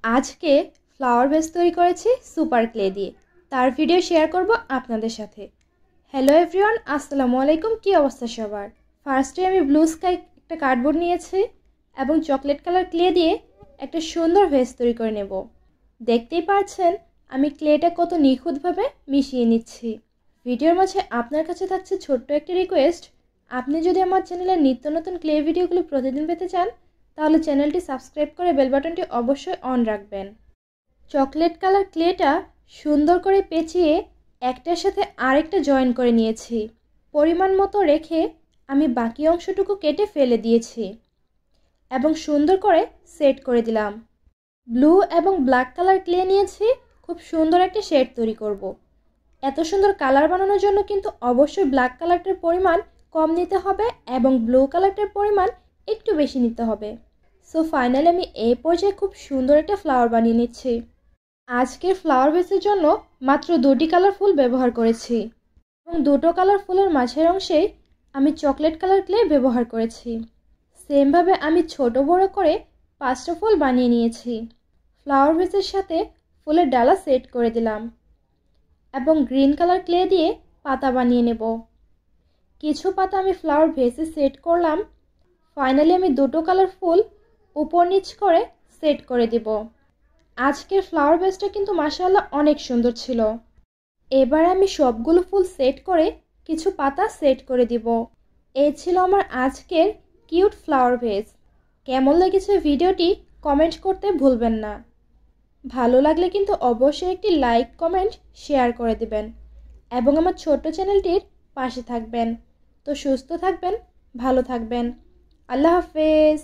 আজকে flower base তৈরি করেছি সুপার ক্লে দিয়ে। তার ভিডিও শেয়ার করব আপনাদের সাথে। হ্যালো এভরিওয়ান, আসসালামু আলাইকুম। কী অবস্থা সবার? ফার্স্টে আমি ব্লু স্কাই একটা কার্ডবোর্ড নিয়েছি এবং চকলেট কালার ক্লে দিয়ে একটা সুন্দর ভেস তৈরি করে নেব। দেখতেই পাচ্ছেন আমি ক্লেটা কত নিখুঁতভাবে মিশিয়ে নিচ্ছি। ভিডিওর মাঝে আপনার কাছে থাকছে ছোট্ট একটা রিকোয়েস্ট, আপনি যদি আমার চ্যানেলের নিত্য নতুন ক্লে ভিডিওগুলো প্রতিদিন পেতে চান তাহলে চ্যানেলটি সাবস্ক্রাইব করে বেল বাটনটি অবশ্যই অন রাখবেন। চকলেট কালার ক্লেটা সুন্দর করে পেঁচিয়ে একটার সাথে আরেকটা জয়েন করে নিয়েছি। পরিমাণ মতো রেখে আমি বাকি অংশটুকু কেটে ফেলে দিয়েছি এবং সুন্দর করে সেট করে দিলাম। ব্লু এবং ব্ল্যাক কালার ক্লে নিয়েছি, খুব সুন্দর একটা শেড তৈরি করব। এত সুন্দর কালার বানানোর জন্য কিন্তু অবশ্যই ব্ল্যাক কালারটার পরিমাণ কম নিতে হবে এবং ব্লু কালারটার পরিমাণ একটু বেশি নিতে হবে। সো ফাইনালি আমি এই পর্যায়ে খুব সুন্দর একটা ফ্লাওয়ার বানিয়ে নিচ্ছি। আজকের ফ্লাওয়ার বেসের জন্য মাত্র দুটি কালার ফুল ব্যবহার করেছি এবং দুটো কালার ফুলের মাঝের অংশেই আমি চকলেট কালার ক্লে ব্যবহার করেছি। সেমভাবে আমি ছোট বড় করে 5টা ফুল বানিয়ে নিয়েছি। ফ্লাওয়ার বেসের সাথে ফুলের ডালা সেট করে দিলাম এবং গ্রিন কালার ক্লে দিয়ে পাতা বানিয়ে নেব। কিছু পাতা আমি ফ্লাওয়ার ভেসে সেট করলাম। ফাইনালি আমি দুটো কালার ফুল উপর নিচ করে সেট করে দেব। আজকের ফ্লাওয়ার বেসটা কিন্তু মাশাআল্লাহ অনেক সুন্দর ছিল। এবার আমি সবগুলো ফুল সেট করে কিছু পাতা সেট করে দিব। এই ছিল আমার আজকের কিউট ফ্লাওয়ার ভেস। কেমন লেগেছে ভিডিওটি কমেন্ট করতে ভুলবেন না। ভালো লাগলে কিন্তু অবশ্যই একটি লাইক কমেন্ট শেয়ার করে দিবেন এবং আমার ছোট্ট চ্যানেলটির পাশে থাকবেন। তো সুস্থ থাকবেন, ভালো থাকবেন। আল্লাহ হাফেজ।